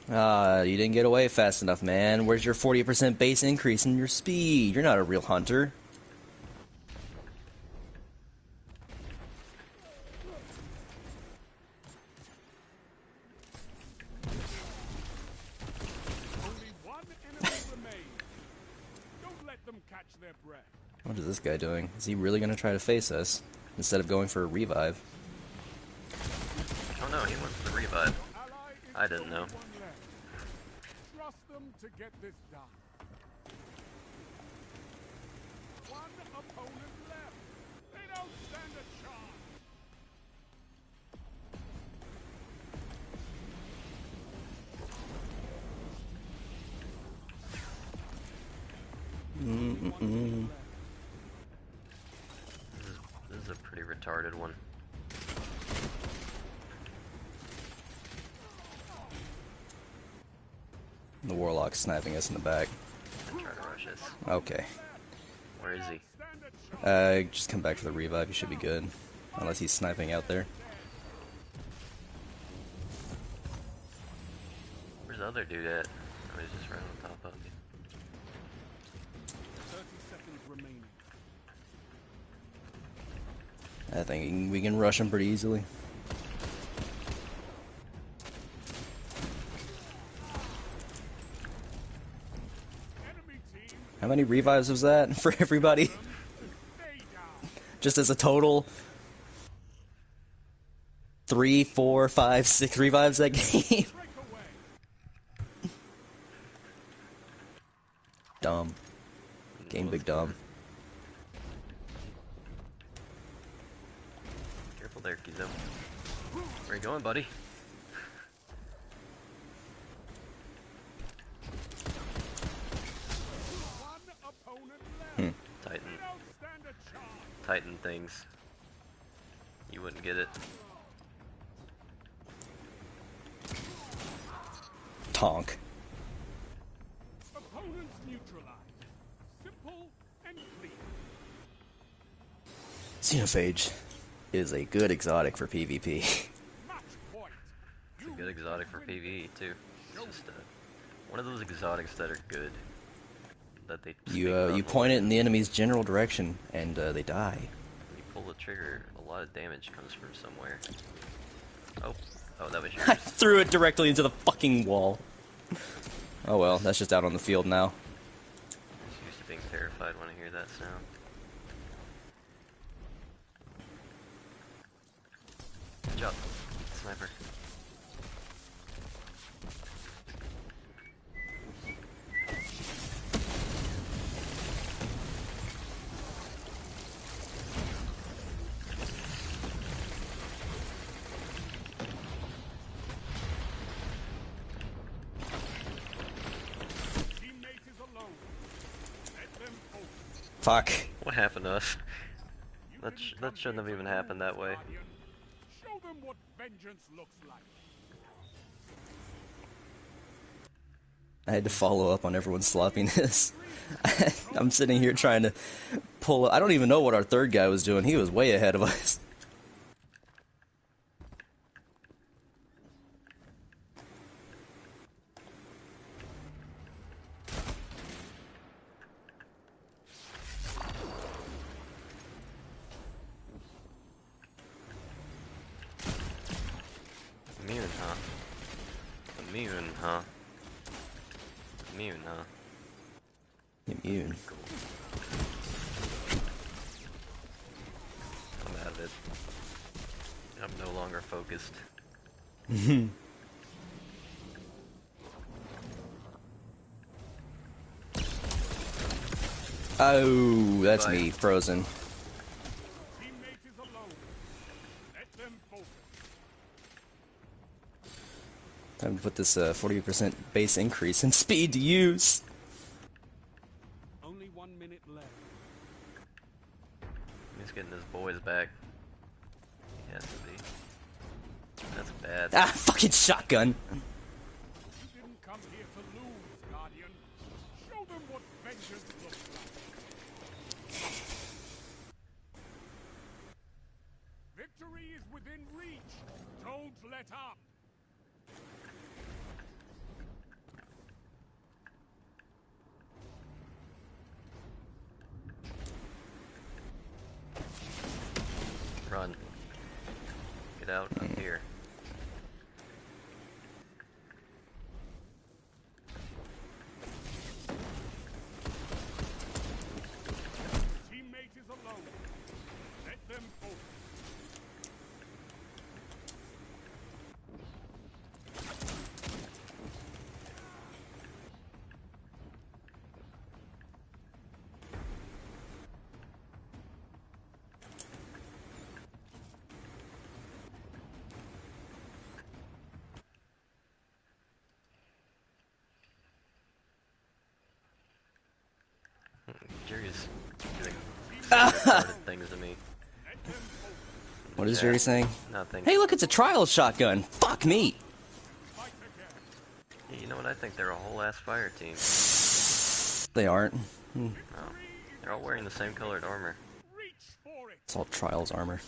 You didn't get away fast enough, man. Where's your 40% base increase in your speed? You're not a real hunter. Only one enemy remains. Don't let them catch their breath. What is this guy doing? Is he really gonna try to face us instead of going for a revive? Oh no, he went for the revive. I didn't know. Trust them to get this done. One opponent left. They don't stand a chance. This is a pretty retarded one. The Warlock's sniping us in the back. I'm trying to rush us. Okay. Where is he? Just come back for the revive, you should be good. Unless he's sniping out there. Where's the other dude at? Oh, he's just right on top of me. 30 seconds remaining. I think we can rush him pretty easily. How many revives was that for everybody? Just as a total? 3, 4, 5, 6 revives that game. Dumb. Game big dumb. Careful there, Kyuzo. Where you going, buddy? Titan. Titan things. You wouldn't get it. Tonk. Opponents neutralized. Simple and clean. Xenophage is a good exotic for PvP. Match point. It's a good exotic for PvE too. It's just one of those exotics that are good. That they You point it in the enemy's general direction, and they die. When you pull the trigger, a lot of damage comes from somewhere. Oh, that was yours. I threw it directly into the fucking wall. Oh well, that's just out on the field now. I'm used to being terrified when I hear that sound. Good job, sniper. Fuck. What happened to us? That shouldn't have even happened that way. Show them what vengeance looks like. I had to follow up on everyone's sloppiness. I'm sitting here trying to pull up. I don't even know what our third guy was doing. He was way ahead of us. Immune, huh? Immune, huh? Immune, huh? Immune. Cool. I'm out of it. I'm no longer focused. Oh, that's Bye. me, frozen. Teammate is alone. Let them focus. Time to put this 40% base increase in speed to use. Only 1 minute left. He's getting his boys back. He has to be. That's bad. Ah, fucking shotgun. You didn't come here to lose, Guardian. Show them what vengeance looks like. Victory is within reach. Don't let up. Run. Get out. I'm here. Teammate is alone. Let them focus. Jerry's doing retarded things to me. What is Jerry saying? Nothing. Hey, look, it's a trial shotgun. Fuck me. Yeah, you know what? I think they're a whole ass fire team. They aren't. Oh, they're all wearing the same colored armor. Reach for it. It's all trials armor.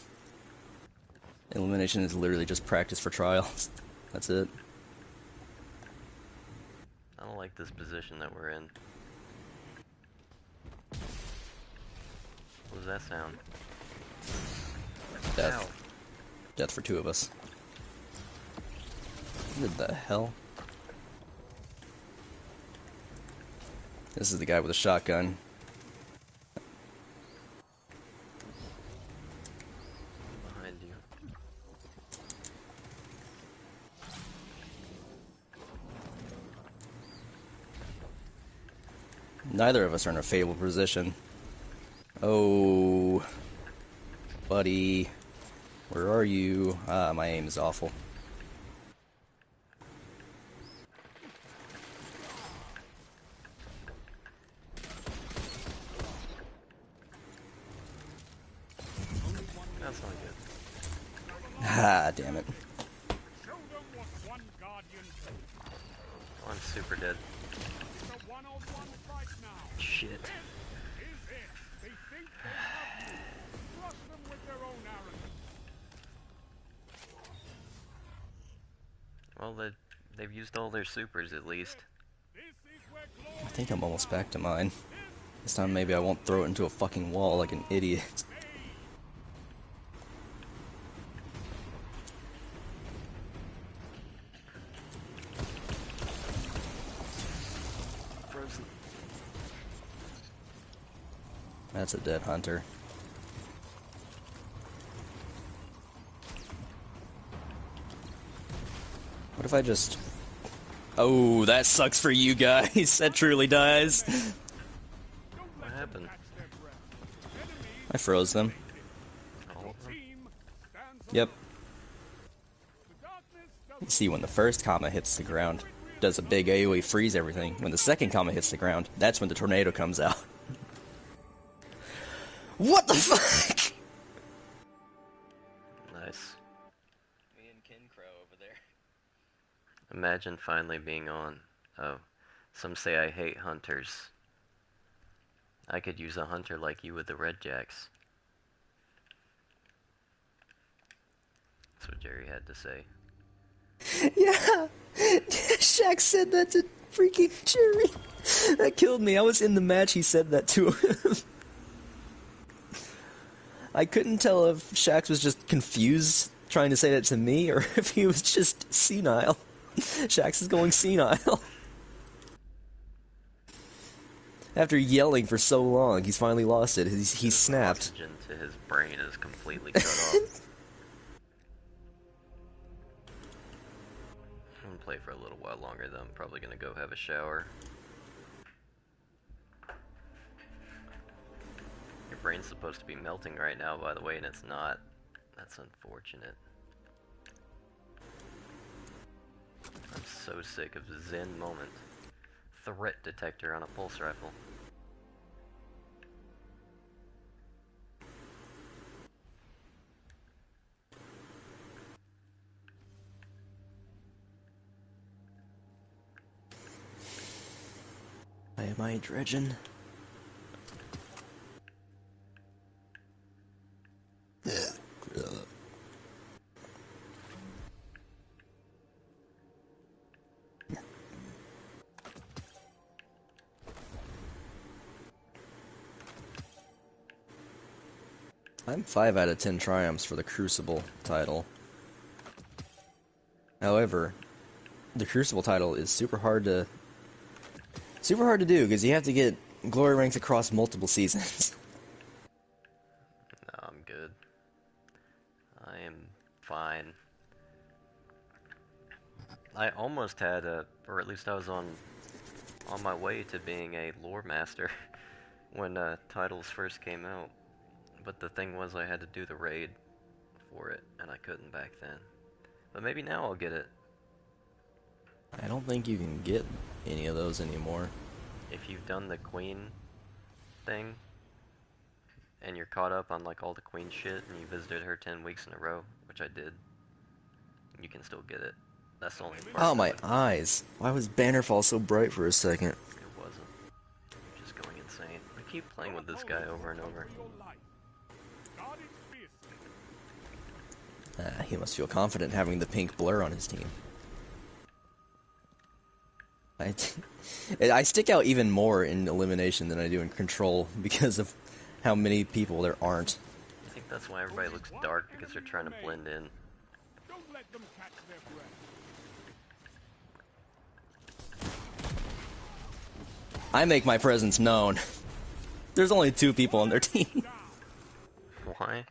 Elimination is literally just practice for trials. That's it. I don't like this position that we're in. What does that sound? Death. Ow. Death for two of us. What the hell? This is the guy with a shotgun. Behind you. Neither of us are in a favorable position. Oh, buddy. Where are you? Ah, my aim is awful. That's not good. Ah, damn it. Show them what one guardian can do. I'm super dead. It's a one-on-one fight now. Shit. This is it. They think they have you. Crush them with their own arrogance. Well, they've used all their supers at least. This is where I glory think I'm almost back to mine. This time maybe I won't throw it into a fucking wall like an idiot. Frozen. That's a dead hunter. What if I just... Oh, that sucks for you guys. That truly does. What happened? I froze them. All of them? Yep. You see, when the first comma hits the ground, it does a big AoE freeze everything. When the second comma hits the ground, that's when the tornado comes out. What the fuck? Nice. Me and Ken Crow over there. Imagine finally being on. Oh, some say I hate hunters. I could use a hunter like you with the red jacks. That's what Jerry had to say. Yeah, Shaq said that to freaking Jerry. That killed me. I was in the match, he said that to him. I couldn't tell if Shax was just confused trying to say that to me, or if he was just senile. Shax is going senile. After yelling for so long, he's finally lost it. He snapped. Oxygen to his brain is completely cut off. I'm gonna play for a little while longer though. I'm probably gonna go have a shower. Your brain's supposed to be melting right now, by the way, and it's not. That's unfortunate. I'm so sick of the Zen moment. Threat detector on a pulse rifle. Am I dredging? I'm 5 out of 10 triumphs for the Crucible title. However, the Crucible title is super hard to do because you have to get glory ranks across multiple seasons. No, I'm good. I am fine. I almost had a, or at least I was on my way to being a lore master when titles first came out. But the thing was I had to do the raid for it, and I couldn't back then. But maybe now I'll get it. I don't think you can get any of those anymore. If you've done the queen thing, and you're caught up on like all the queen shit, and you visited her 10 weeks in a row, which I did, you can still get it. That's the only part. Oh, my eyes. Why was Bannerfall so bright for a second? It wasn't. You're just going insane. I keep playing with this guy over and over. He must feel confident having the pink blur on his team. I stick out even more in elimination than I do in control because of how many people there aren't. I think that's why everybody looks dark, because they're trying to blend in. Don't let them catch their breath. I make my presence known. There's only 2 people on their team. Why?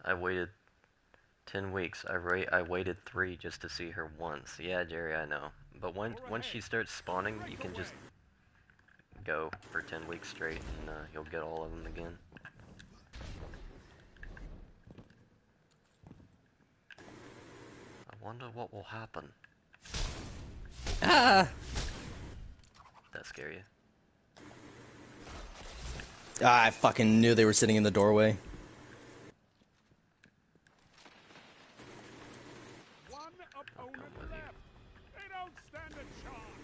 I waited 10 weeks. I waited 3 just to see her once. Yeah, Jerry, I know. But once she starts spawning, you can just go for 10 weeks straight, and you'll get all of them again. I wonder what will happen. Ah! Did that scare you? Ah, I fucking knew they were sitting in the doorway. One opponent with you. left. They don't stand a chance.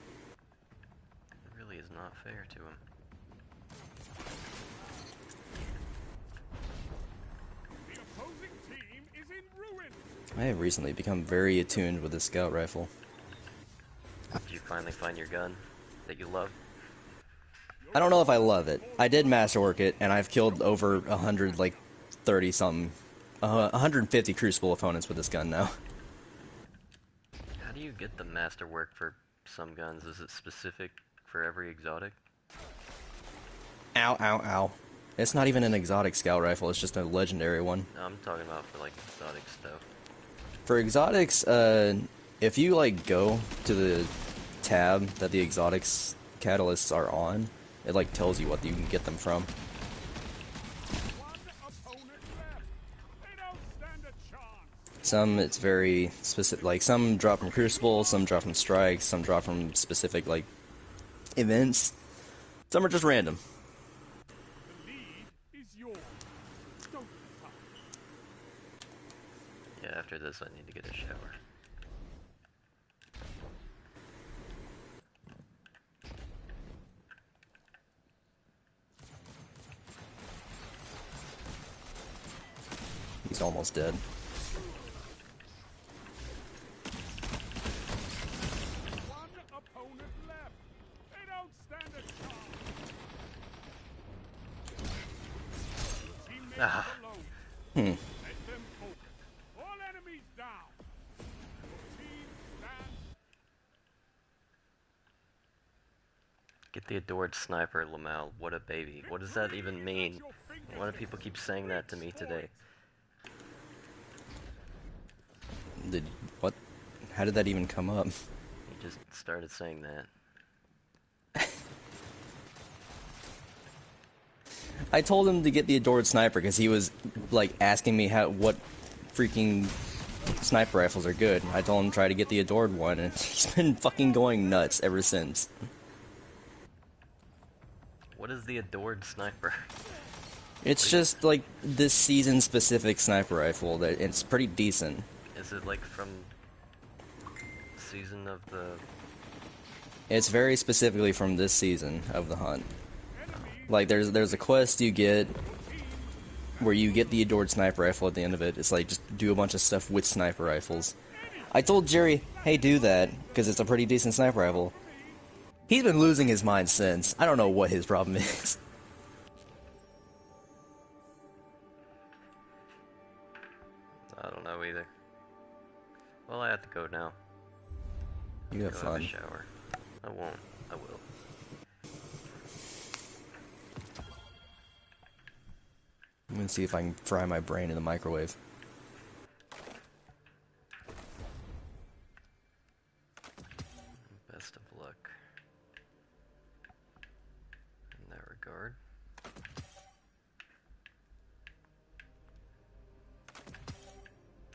It really is not fair to him. The opposing team is in ruins. I have recently become very attuned with the scout rifle. Did you finally find your gun that you love? I don't know if I love it. I did masterwork it, and I've killed over 100, like, 30-something, 150 Crucible opponents with this gun now. How do you get the masterwork for some guns? Is it specific for every exotic? Ow, ow, ow. It's not even an exotic scout rifle, it's just a legendary one. No, I'm talking about for like exotic stuff. For exotics, if you, like, go to the tab that the exotics catalysts are on, it, like, tells you what you can get them from. One opponent left. They don't stand a chance. Some, it's very specific, like, some drop from Crucible, some drop from Strikes, some drop from specific, like, events. Some are just random. The lead is yours. Don't let up. Yeah, after this I need to get a shower. He's almost dead. One opponent left. They don't stand a chance. Teammates Ah. alone. Hmm. Let them focus. All enemies down. Your team stands. Get the adored sniper, Lamel. What a baby. What does that even mean? Why do people keep saying that to me today? What? How did that even come up? He just started saying that. I told him to get the adored sniper because he was, like, asking me what freaking sniper rifles are good. I told him to try to get the adored one, and he's been fucking going nuts ever since. What is the adored sniper? It's just, like, this season-specific sniper rifle that it's pretty decent. Is it like from season of the... It's very specifically from this season of the hunt. Like, there's a quest you get where you get the adored sniper rifle at the end of it. It's like, just do a bunch of stuff with sniper rifles. I told Jerry, hey, do that, because it's a pretty decent sniper rifle. He's been losing his mind since. I don't know what his problem is. I don't know either. Well, I have to go now. You have Go fun. have a shower. I won't. I will. I'm gonna see if I can fry my brain in the microwave. Best of luck in that regard.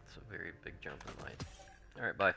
It's a very big jump in light. Alright, bye.